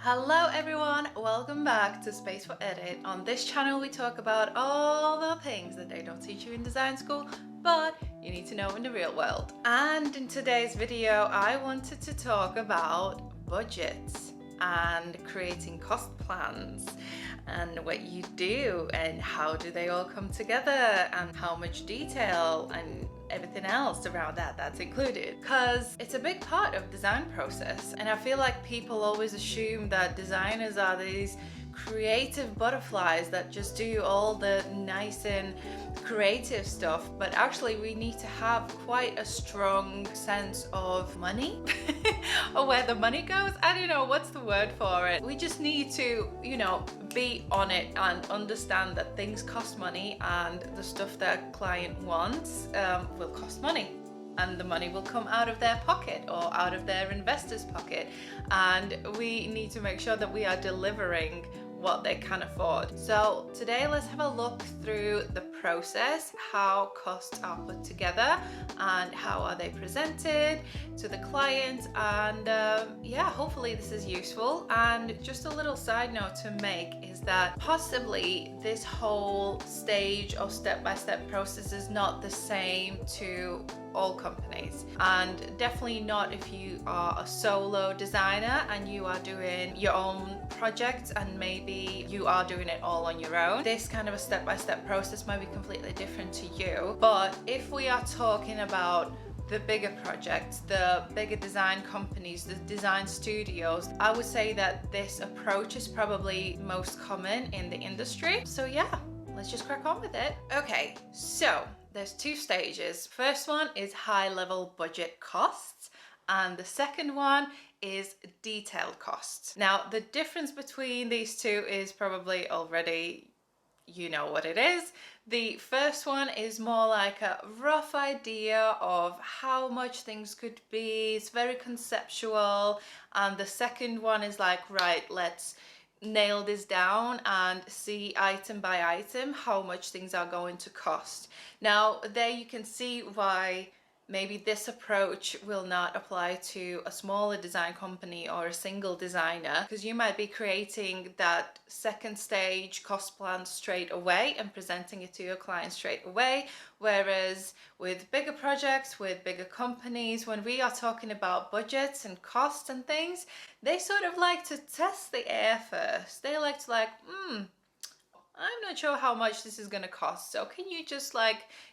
Hello everyone, welcome back to Space for Edit. On this channel we talk about all the things that they don't teach you in design school, but you need to know in the real world. And in today's video I wanted to talk about budgets and creating cost plans and what you do and how do they all come together and how much detail and everything else around that's included, because it's a big part of design process. And I feel like people always assume that designers are these creative butterflies that just do all the nice and creative stuff, but actually we need to have quite a strong sense of money or where the money goes. I don't know what's the word for it. We just need to, be on it and understand that things cost money, and the stuff that client wants will cost money, and the money will come out of their pocket or out of their investor's pocket, and we need to make sure that we are delivering what they can afford. So today let's have a look through the process, how costs are put together and how are they presented to the client, and hopefully this is useful. And just a little side note to make is that possibly this whole stage of step-by-step process is not the same to all companies, and definitely not if you are a solo designer and you are doing your own projects and maybe you are doing it all on your own. This kind of a step-by-step process might be completely different to you. But if we are talking about the bigger projects, the bigger design companies, the design studios, I would say that this approach is probably most common in the industry. So yeah, let's just crack on with it. Okay, so there's two stages. First one is high level budget costs, and the second one is detailed costs. Now, the difference between these two is probably already, you know what it is. The first one is more like a rough idea of how much things could be. It's very conceptual. And the second one is like, right, let's nail this down and see item by item how much things are going to cost. Now, there you can see why maybe this approach will not apply to a smaller design company or a single designer, because you might be creating that second stage cost plan straight away and presenting it to your client straight away. Whereas with bigger projects, with bigger companies, when we are talking about budgets and costs and things, they sort of like to test the air first. They like to I'm not sure how much this is going to cost, so can you just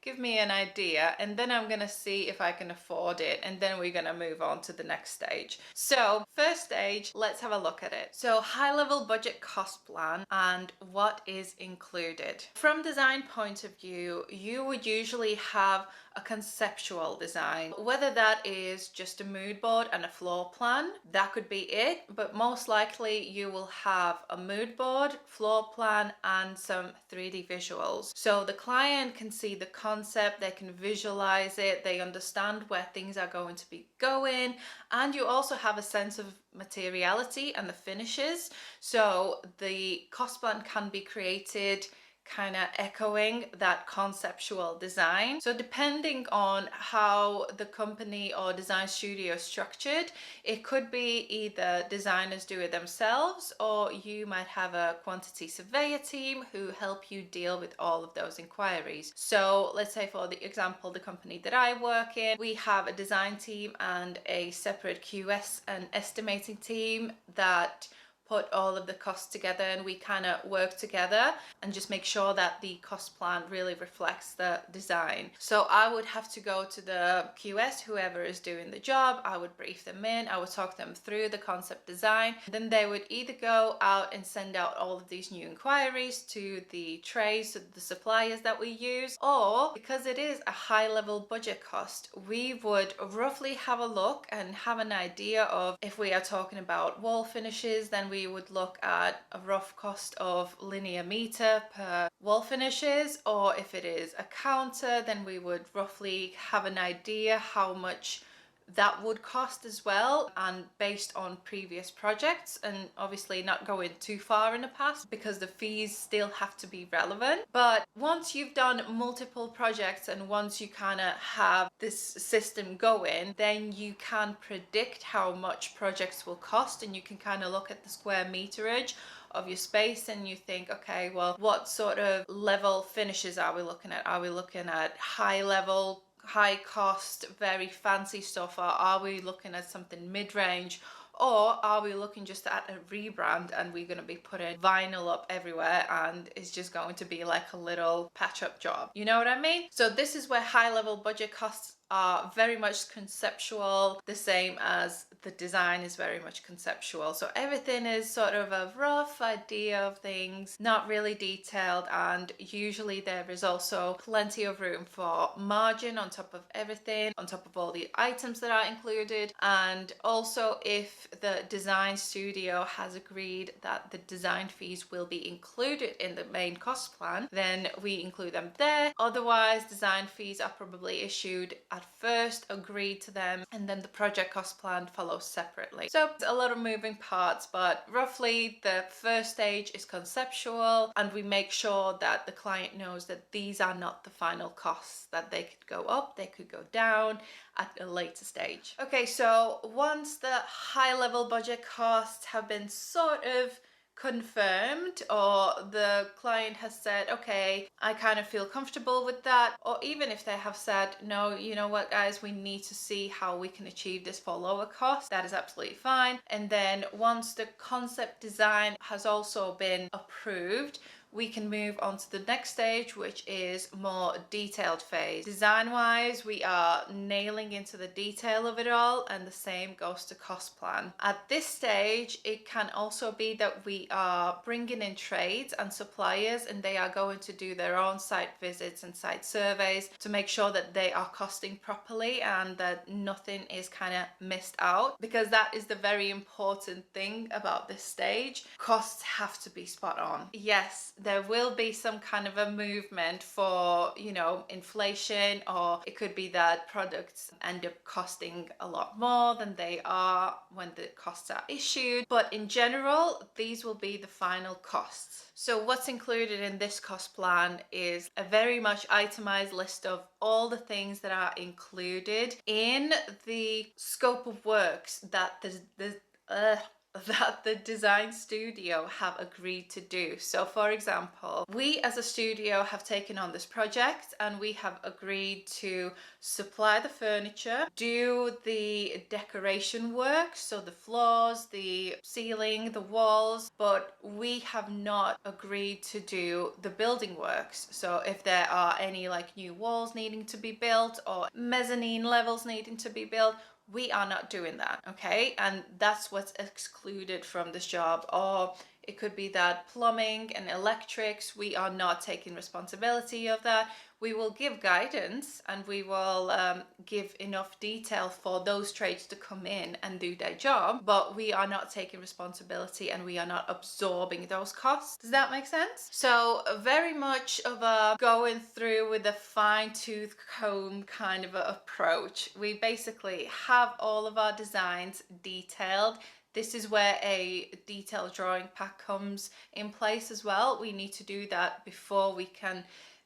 give me an idea, and then I'm going to see if I can afford it, and then we're going to move on to the next stage. So first stage, let's have a look at it. So high level budget cost plan and what is included. From design point of view, you would usually have a conceptual design, whether that is just a mood board and a floor plan, that could be it, but most likely you will have a mood board, floor plan, and some 3D visuals. So the client can see the concept, they can visualize it, they understand where things are going to be going, and you also have a sense of materiality and the finishes. So the cost plan can be created kind of echoing that conceptual design. So depending on how the company or design studio is structured, it could be either designers do it themselves, or you might have a quantity surveyor team who help you deal with all of those inquiries. So let's say, for the example, the company that I work in, we have a design team and a separate QS and estimating team that put all of the costs together, and we kind of work together and just make sure that the cost plan really reflects the design. So I would have to go to the QS, whoever is doing the job, I would brief them in, I would talk them through the concept design, then they would either go out and send out all of these new inquiries to the trades, to the suppliers that we use, or because it is a high level budget cost, we would roughly have a look and have an idea of, if we are talking about wall finishes, then we would look at a rough cost of linear meter per wall finishes, or if it is a counter, then we would roughly have an idea how much that would cost as well, and based on previous projects, and obviously not going too far in the past because the fees still have to be relevant. But once you've done multiple projects and once you kind of have this system going, then you can predict how much projects will cost, and you can kind of look at the square meterage of your space and you think, okay, well, what sort of level finishes are we looking at? Are we looking at high level, high cost, very fancy stuff, or are we looking at something mid-range? Or are we looking just at a rebrand and we're going to be putting vinyl up everywhere and it's just going to be like a little patch up job? You know what I mean? So this is where high level budget costs are very much conceptual, the same as the design is very much conceptual. So everything is sort of a rough idea of things, not really detailed, and usually there is also plenty of room for margin on top of everything, on top of all the items that are included. And also, if the design studio has agreed that the design fees will be included in the main cost plan, then we include them there. Otherwise, design fees are probably issued at first, agreed to them, and then the project cost plan follows separately. So it's a lot of moving parts, but roughly the first stage is conceptual, and we make sure that the client knows that these are not the final costs, that they could go up, they could go down at a later stage. Okay, so once the high level budget costs have been sort of confirmed, or the client has said, okay, I kind of feel comfortable with that, or even if they have said, no, you know what guys, we need to see how we can achieve this for lower cost, that is absolutely fine. And then once the concept design has also been approved, we can move on to the next stage, which is more detailed phase. Design wise, we are nailing into the detail of it all, and the same goes to cost plan. At this stage, it can also be that we are bringing in trades and suppliers, and they are going to do their own site visits and site surveys to make sure that they are costing properly and that nothing is kind of missed out, because that is the very important thing about this stage. Costs have to be spot on. Yes, there will be some kind of a movement for, you know, inflation, or it could be that products end up costing a lot more than they are when the costs are issued. But in general, these will be the final costs. So what's included in this cost plan is a very much itemized list of all the things that are included in the scope of works that that the design studio have agreed to do. So for example, we as a studio have taken on this project and we have agreed to supply the furniture, do the decoration work, so the floors, the ceiling, the walls, but we have not agreed to do the building works. So if there are any like new walls needing to be built or mezzanine levels needing to be built, we are not doing that, okay? And that's what's excluded from this job. Or it could be that plumbing and electrics, we are not taking responsibility of that. We will give guidance and we will give enough detail for those trades to come in and do their job, but we are not taking responsibility and we are not absorbing those costs. Does that make sense? So very much of a going through with a fine-tooth comb kind of a approach. We basically have all of our designs detailed. This is where a detailed drawing pack comes in place as well. We need to do that before we can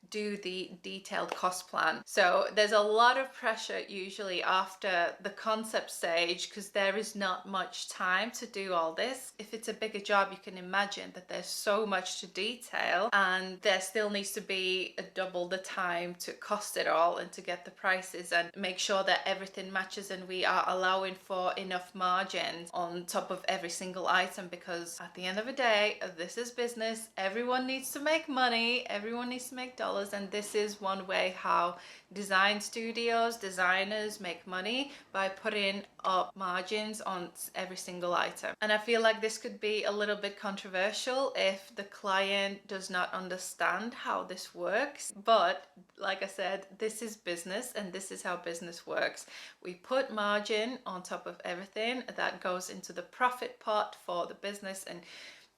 do the detailed cost plan. So there's a lot of pressure usually after the concept stage because there is not much time to do all this. If it's a bigger job, you can imagine that there's so much to detail and there still needs to be a double the time to cost it all and to get the prices and make sure that everything matches and we are allowing for enough margins on top of every single item, because at the end of the day, this is business. Everyone needs to make money, everyone needs to make dollars, and this is one way how design studios, designers make money, by putting up margins on every single item. And I feel like this could be a little bit controversial if the client does not understand how this works, but like I said, this is business and this is how business works. We put margin on top of everything that goes into the profit pot for the business, and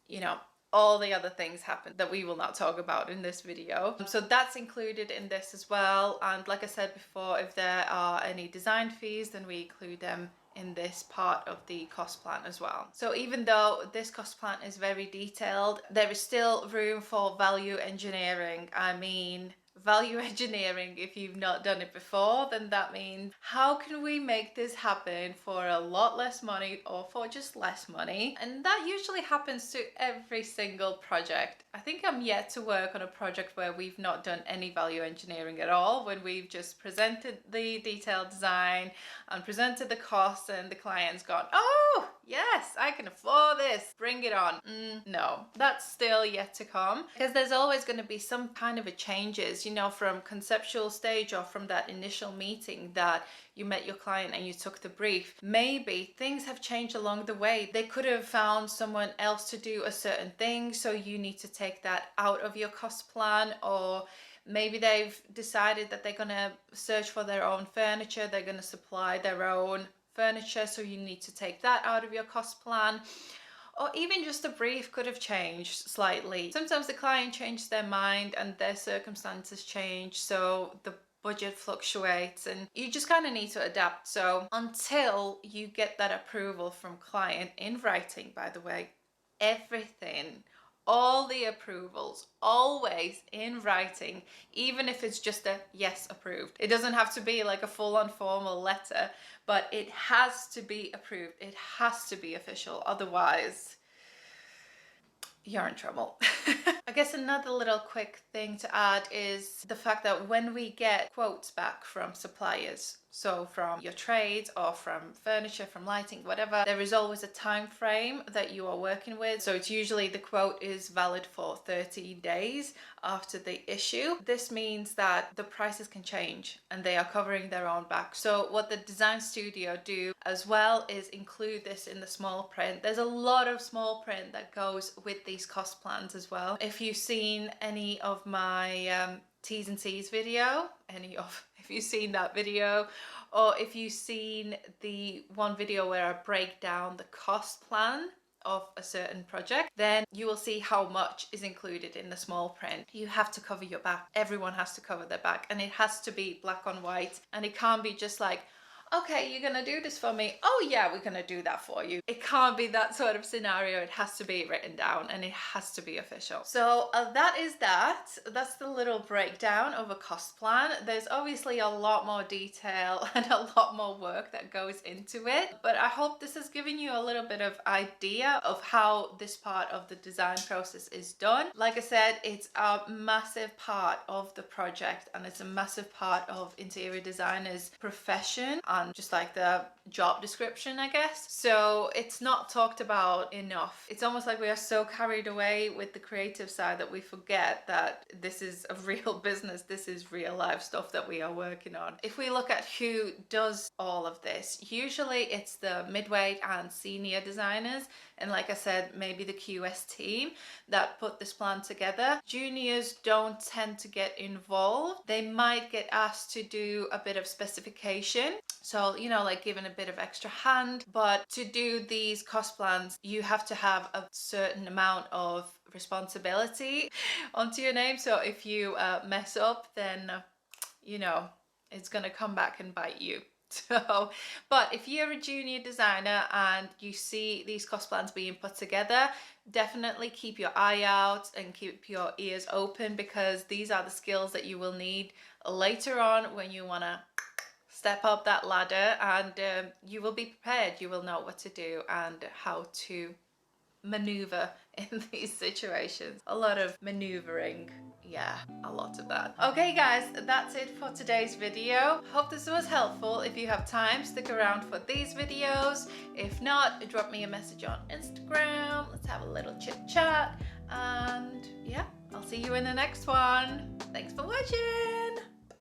you know, all the other things happen that we will not talk about in this video. So that's included in this as well. And like I said before, if there are any design fees, then we include them in this part of the cost plan as well. So even though this cost plan is very detailed, there is still room for value engineering. I mean, value engineering, if you've not done it before, then that means how can we make this happen for a lot less money or for just less money? And that usually happens to every single project. I think I'm yet to work on a project where we've not done any value engineering at all, when we've just presented the detailed design and presented the costs and the client's gone, oh yes, I can afford this, bring it on. No, that's still yet to come, because there's always going to be some kind of a changes, you know, from conceptual stage or from that initial meeting that you met your client and you took the brief. Maybe things have changed along the way. They could have found someone else to do a certain thing, so you need to take that out of your cost plan. Or maybe they've decided that they're going to search for their own furniture, they're going to supply their own furniture, so you need to take that out of your cost plan. Or even just the brief could have changed slightly. Sometimes the client changes their mind and their circumstances change, so the budget fluctuates and you just kind of need to adapt. So until you get that approval from client in writing, by the way, everything, all the approvals, always in writing, even if it's just a yes, approved. It doesn't have to be like a full-on formal letter, but it has to be approved. It has to be official. Otherwise, you're in trouble. I guess another little quick thing to add is the fact that when we get quotes back from suppliers, so from your trades or from furniture, from lighting, whatever, there is always a time frame that you are working with. So it's usually the quote is valid for 30 days after the issue. This means that the prices can change and they are covering their own back. So what the design studio do as well is include this in the small print. There's a lot of small print that goes with these cost plans as well. If you've seen any of my T's and C's video, if you've seen that video, or if you've seen the one video where I break down the cost plan of a certain project, then you will see how much is included in the small print. You have to cover your back. Everyone has to cover their back, and it has to be black on white, and it can't be just like, okay, you're gonna do this for me. Oh yeah, we're gonna do that for you. It can't be that sort of scenario. It has to be written down and it has to be official. So that is that. That's the little breakdown of a cost plan. There's obviously a lot more detail and a lot more work that goes into it, but I hope this has given you a little bit of idea of how this part of the design process is done. Like I said, it's a massive part of the project and it's a massive part of interior designers' profession, and just like the job description, I guess. So it's not talked about enough. It's almost like we are so carried away with the creative side that we forget that this is a real business. This is real life stuff that we are working on. If we look at who does all of this, usually it's the midweight and senior designers. And like I said, maybe the QS team that put this plan together. Juniors don't tend to get involved. They might get asked to do a bit of specification. So, you know, like given a bit of extra hand, but to do these cost plans, you have to have a certain amount of responsibility onto your name. So if you mess up, then, you know, it's going to come back and bite you. So, but if you're a junior designer and you see these cost plans being put together, definitely keep your eye out and keep your ears open, because these are the skills that you will need later on when you want to step up that ladder, and you will be prepared. You will know what to do and how to maneuver in these situations. A lot of maneuvering. Yeah, a lot of that. Okay guys, that's it for today's video. Hope this was helpful. If you have time, stick around for these videos. If not, drop me a message on Instagram. Let's have a little chit chat. And yeah, I'll see you in the next one. Thanks for watching.